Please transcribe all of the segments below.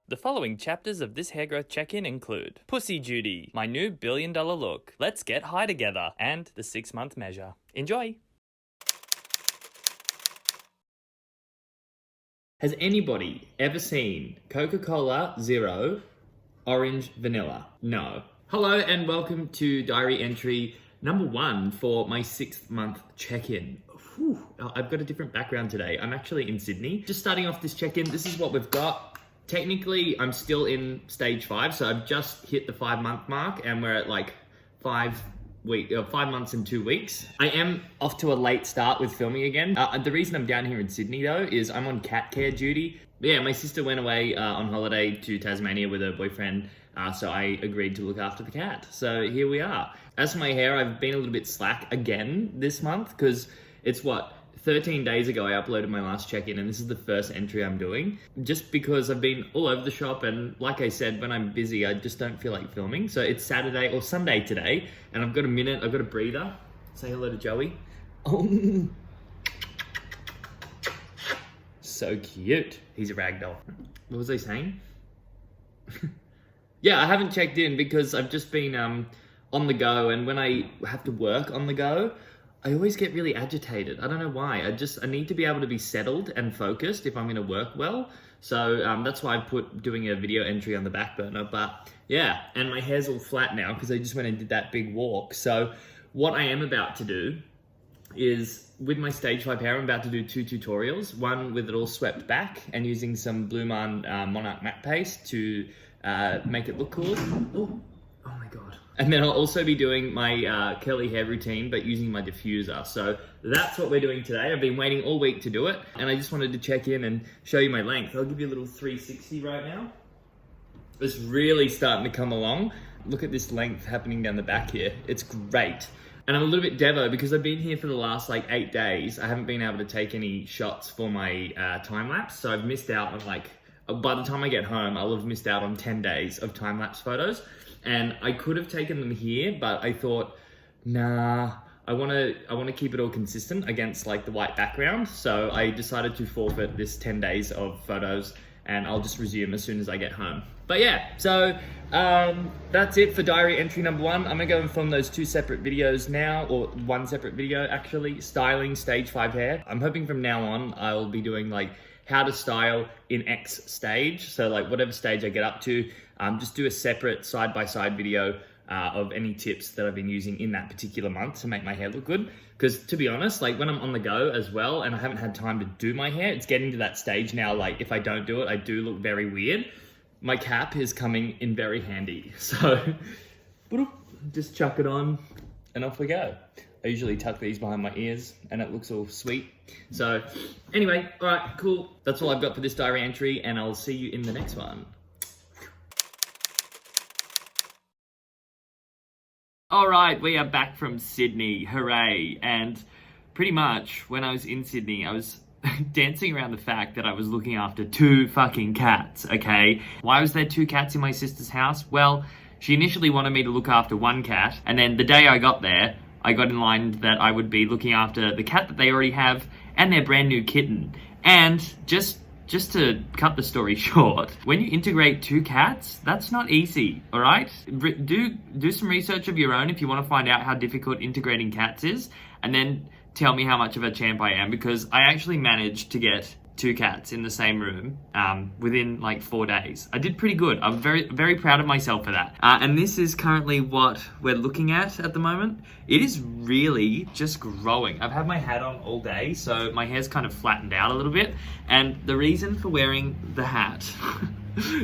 The following chapters of this hair growth check-in include Pussy Judy, my new $1 billion look, let's get high together, and the 6-month measure. Enjoy! Has anybody ever seen Coca-Cola Zero Orange Vanilla? No. Hello and welcome to diary entry number 1 for my 6th month check-in. I've got a different background today. I'm actually in Sydney. Just starting off this check-in, this is what we've got. Technically, I'm still in stage 5, so I've just hit the 5-month mark and we're at like 5 months and 2 weeks. I am off to a late start with filming again. The reason I'm down here in Sydney though is I'm on cat care duty. Yeah, my sister went away on holiday to Tasmania with her boyfriend, so I agreed to look after the cat. So here we are. As for my hair, I've been a little bit slack again this month because it's 13 days ago I uploaded my last check-in and this is the first entry I'm doing. Just because I've been all over the shop and like I said, when I'm busy, I just don't feel like filming. So it's Saturday or Sunday today and I've got a minute, I've got a breather. Say hello to Joey. Oh, so cute. He's a ragdoll. What was I saying? Yeah, I haven't checked in because I've just been on the go, and when I have to work on the go, I always get really agitated. I don't know why. I need to be able to be settled and focused if I'm going to work well. So that's why I put doing a video entry on the back burner. But yeah, and my hair's all flat now because I just went and did that big walk. So what I am about to do is, with my stage 5 hair, I'm about to do 2 tutorials. One with it all swept back and using some Blue Man Monarch matte paste to make it look cool. Oh my God. And then I'll also be doing my curly hair routine, but using my diffuser. So that's what we're doing today. I've been waiting all week to do it, and I just wanted to check in and show you my length. I'll give you a little 360 right now. It's really starting to come along. Look at this length happening down the back here. It's great. And I'm a little bit devo because I've been here for the last like 8 days. I haven't been able to take any shots for my time lapse. So I've missed out on by the time I get home, I'll have missed out on 10 days of time lapse photos. And I could have taken them here, but I thought, nah, I want to keep it all consistent against like the white background. So I decided to forfeit this 10 days of photos and I'll just resume as soon as I get home. But yeah, so that's it for diary entry number 1. I'm gonna go and film those 2 separate videos now, or 1 separate video actually, styling stage 5 hair. I'm hoping from now on, I'll be doing like how to style in X stage. So like whatever stage I get up to, just do a separate side-by-side video of any tips that I've been using in that particular month to make my hair look good. Because to be honest, like when I'm on the go as well and I haven't had time to do my hair, it's getting to that stage now, like if I don't do it, I do look very weird. My cap is coming in very handy. So just chuck it on and off we go. I usually tuck these behind my ears and it looks all sweet. So anyway, all right, cool. That's all I've got for this diary entry and I'll see you in the next one. All right, we are back from Sydney, hooray. And pretty much when I was in Sydney, I was dancing around the fact that I was looking after 2 fucking cats, okay? Why was there 2 cats in my sister's house? Well, she initially wanted me to look after 1 cat, and then the day I got there, I got in line that I would be looking after the cat that they already have and their brand new kitten. And just to cut the story short, when you integrate 2 cats, that's not easy, all right? Do some research of your own if you want to find out how difficult integrating cats is, and then tell me how much of a champ I am, because I actually managed to get 2 cats in the same room within like 4 days. I did pretty good. I'm very, very proud of myself for that. And this is currently what we're looking at the moment. It is really just growing. I've had my hat on all day, so my hair's kind of flattened out a little bit. And the reason for wearing the hat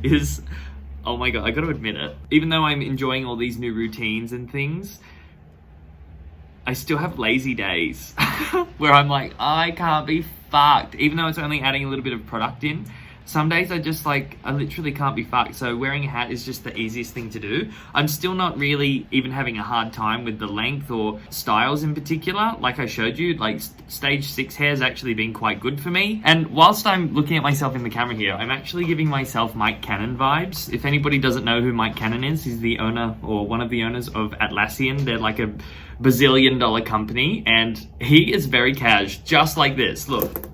is, oh my God, I gotta admit it. Even though I'm enjoying all these new routines and things, I still have lazy days where I'm like, I can't be fucked. Even though it's only adding a little bit of product in, some days I literally can't be fucked. So wearing a hat is just the easiest thing to do. I'm still not really even having a hard time with the length or styles in particular. Like I showed you, like stage 6 hair has actually been quite good for me. And whilst I'm looking at myself in the camera here, I'm actually giving myself Mike Cannon vibes. If anybody doesn't know who Mike Cannon is, he's the owner or one of the owners of Atlassian. They're like a bazillion-dollar company, and he is very cash, just like this. Look.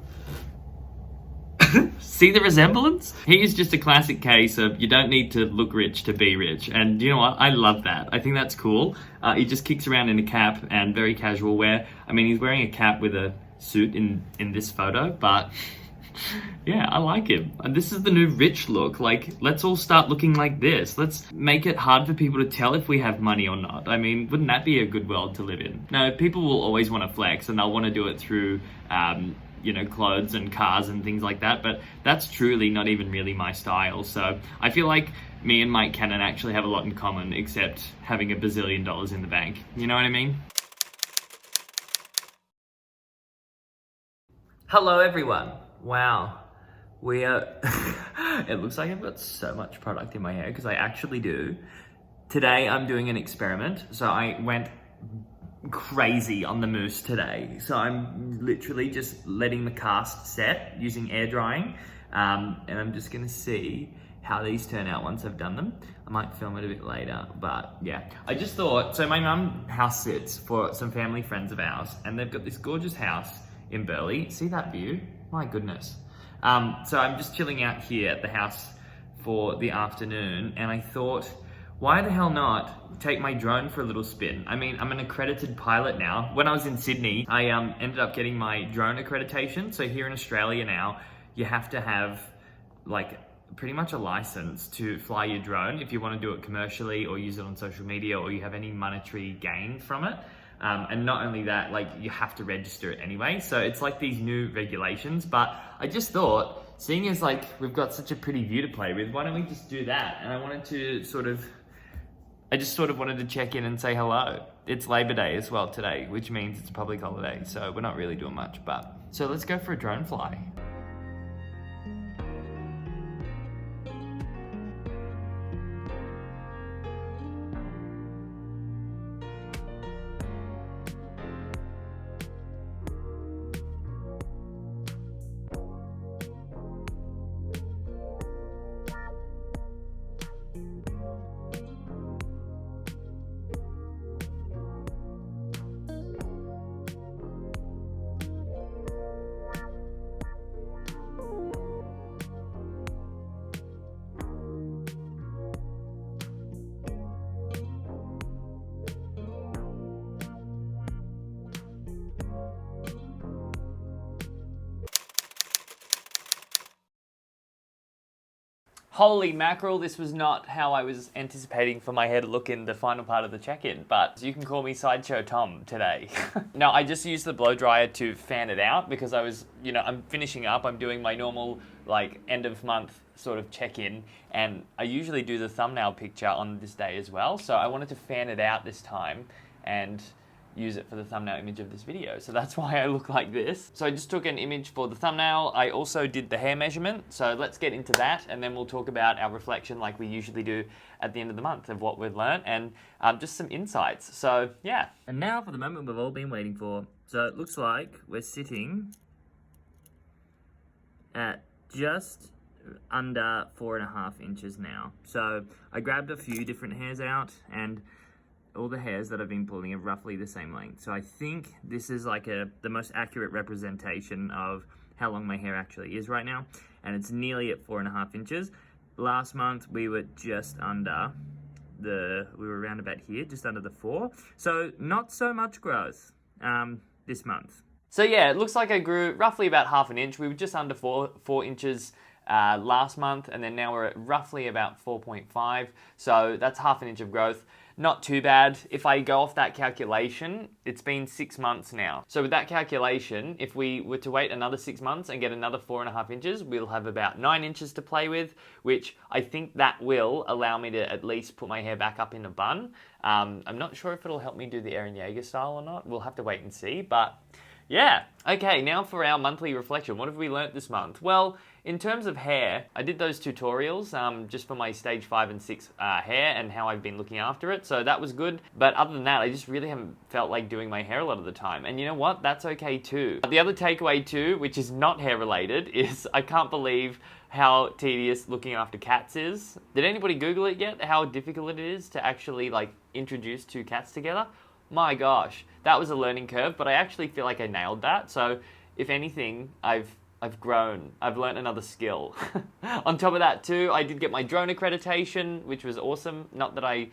See the resemblance? He is just a classic case of you don't need to look rich to be rich. And you know what? I love that. I think that's cool. He just kicks around in a cap and very casual wear. I mean, he's wearing a cap with a suit in this photo, but yeah, I like him. And this is the new rich look. Like, let's all start looking like this. Let's make it hard for people to tell if we have money or not. I mean, wouldn't that be a good world to live in? No, people will always want to flex, and they'll want to do it through clothes and cars and things like that, but that's truly not even really my style. So I feel like me and Mike Cannon actually have a lot in common, except having $1 bazillion in the bank. You know what I mean? Hello everyone. Wow. We are... It looks like I've got so much product in my hair, because I actually do. Today I'm doing an experiment. So I went crazy on the mousse today. So I'm literally just letting the cast set using air drying. And I'm just gonna see how these turn out once I've done them. I might film it a bit later, but yeah. I just thought, so my mum house sits for some family friends of ours, and they've got this gorgeous house in Burleigh. See that view? My goodness. So I'm just chilling out here at the house for the afternoon, and I thought, why the hell not take my drone for a little spin? I mean, I'm an accredited pilot now. When I was in Sydney, I ended up getting my drone accreditation. So here in Australia now, you have to have like pretty much a license to fly your drone if you want to do it commercially or use it on social media, or you have any monetary gain from it. And not only that, like, you have to register it anyway. So it's like these new regulations, but I just thought, seeing as like we've got such a pretty view to play with, why don't we just do that? And I just sort of wanted to check in and say hello. It's Labor Day as well today, which means it's a public holiday, so we're not really doing much, but so let's go for a drone fly. Holy mackerel, this was not how I was anticipating for my hair to look in the final part of the check-in, but you can call me Sideshow Tom today. Now, I just used the blow dryer to fan it out because I was, I'm finishing up, I'm doing my normal, like, end of month sort of check-in, and I usually do the thumbnail picture on this day as well, so I wanted to fan it out this time and use it for the thumbnail image of this video. So that's why I look like this. So I just took an image for the thumbnail. I also did the hair measurement. So let's get into that, and then we'll talk about our reflection like we usually do at the end of the month of what we've learned, and just some insights. So yeah. And now for the moment we've all been waiting for. So it looks like we're sitting at just under 4.5 inches now. So I grabbed a few different hairs out, and all the hairs that I've been pulling are roughly the same length. So I think this is like the most accurate representation of how long my hair actually is right now. And it's nearly at 4.5 inches. Last month we were just under we were around about here, just under the 4. So not so much growth this month. So yeah, it looks like I grew roughly about 1/2 inch. We were just under 4 inches last month, and then now we're at roughly about 4.5. So that's 1/2 inch of growth. Not too bad. If I go off that calculation, it's been 6 months now. So with that calculation, if we were to wait another 6 months and get another 4.5 inches, we'll have about 9 inches to play with, which I think that will allow me to at least put my hair back up in a bun. I'm not sure if it'll help me do the Eren Yeager style or not. We'll have to wait and see, but yeah. Okay, now for our monthly reflection. What have we learnt this month? Well, in terms of hair, I did those tutorials just for my stage 5 and 6 hair and how I've been looking after it, so that was good. But other than that, I just really haven't felt like doing my hair a lot of the time. And you know what? That's okay too. The other takeaway too, which is not hair related, is I can't believe how tedious looking after cats is. Did anybody Google it yet? How difficult it is to actually like introduce 2 cats together? My gosh, that was a learning curve, but I actually feel like I nailed that. So if anything, I've I've grown. I've learnt another skill. On top of that too, I did get my drone accreditation, which was awesome. Not that I,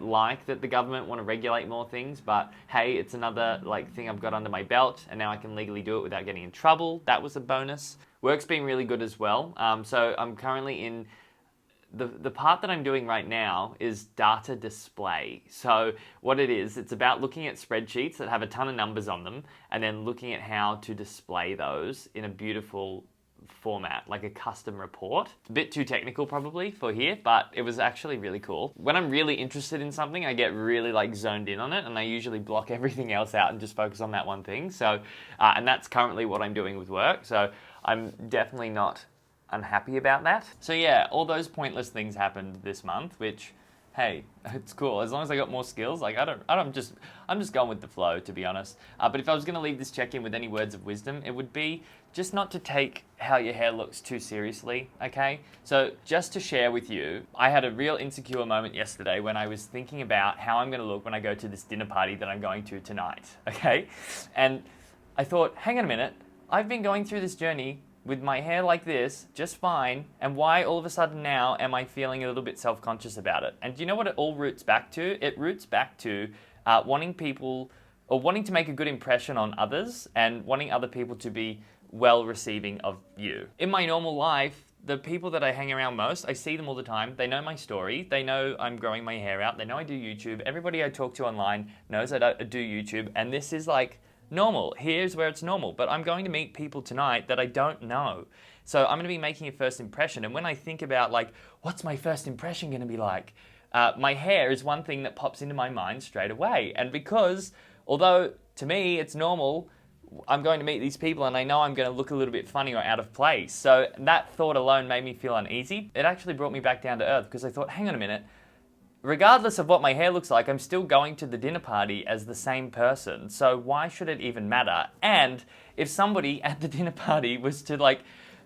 like that the government want to regulate more things, but hey, it's another thing I've got under my belt, and now I can legally do it without getting in trouble. That was a bonus. Work's been really good as well. So I'm currently in the part that I'm doing right now is data display. So what it is, it's about looking at spreadsheets that have a ton of numbers on them and then looking at how to display those in a beautiful format, like a custom report. It's a bit too technical probably for here, but it was actually really cool. When I'm really interested in something, I get really zoned in on it, and I usually block everything else out and just focus on that one thing. So, and that's currently what I'm doing with work. So I'm definitely not unhappy about that. So yeah, all those pointless things happened this month, which, hey, it's cool. As long as I got more skills, I'm just going with the flow, to be honest. But if I was going to leave this check-in with any words of wisdom, it would be just not to take how your hair looks too seriously, okay? So just to share with you, I had a real insecure moment yesterday when I was thinking about how I'm going to look when I go to this dinner party that I'm going to tonight, okay? And I thought, hang on a minute, I've been going through this journey with my hair like this, just fine, and why all of a sudden now am I feeling a little bit self-conscious about it? And do you know what it all roots back to? It roots back to wanting to make a good impression on others and wanting other people to be well receiving of you. In my normal life, the people that I hang around most, I see them all the time. They know my story. They know I'm growing my hair out. They know I do YouTube. Everybody I talk to online knows that I do YouTube, and this is normal. Here's where it's normal. But I'm going to meet people tonight that I don't know. So I'm going to be making a first impression. And when I think about what's my first impression going to be like? My hair is one thing that pops into my mind straight away. And because, although to me it's normal, I'm going to meet these people and I know I'm going to look a little bit funny or out of place. So that thought alone made me feel uneasy. It actually brought me back down to earth because I thought, hang on a minute. Regardless of what my hair looks like, I'm still going to the dinner party as the same person. So why should it even matter? And if somebody at the dinner party was to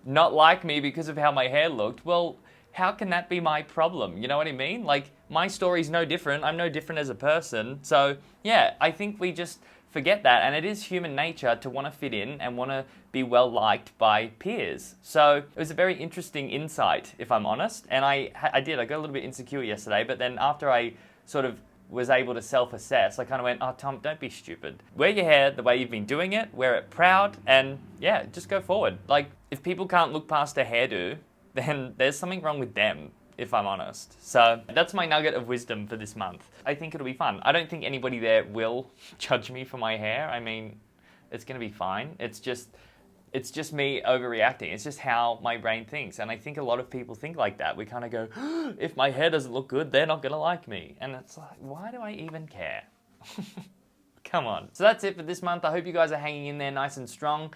not like me because of how my hair looked, well, how can that be my problem? You know what I mean? My story's no different. I'm no different as a person. So yeah, I think we just forget that. And it is human nature to want to fit in and want to be well liked by peers. So it was a very interesting insight, if I'm honest. And I got a little bit insecure yesterday, but then after I sort of was able to self-assess, I kind of went, oh, Tom, don't be stupid. Wear your hair the way you've been doing it, wear it proud, and yeah, just go forward. If people can't look past a hairdo, then there's something wrong with them, if I'm honest. So that's my nugget of wisdom for this month. I think it'll be fun. I don't think anybody there will judge me for my hair. I mean, it's going to be fine. It's just me overreacting. It's just how my brain thinks. And I think a lot of people think like that. We kind of go, if my hair doesn't look good, they're not going to like me. And it's why do I even care? Come on. So that's it for this month. I hope you guys are hanging in there nice and strong.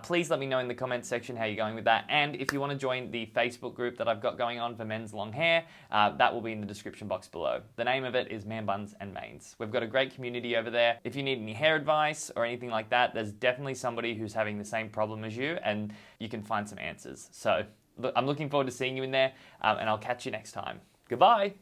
Please let me know in the comments section how you're going with that. And if you want to join the Facebook group that I've got going on for men's long hair, that will be in the description box below. The name of it is Man Buns and Mains. We've got a great community over there. If you need any hair advice or anything like that, there's definitely somebody who's having the same problem as you, and you can find some answers. So I'm looking forward to seeing you in there, and I'll catch you next time. Goodbye.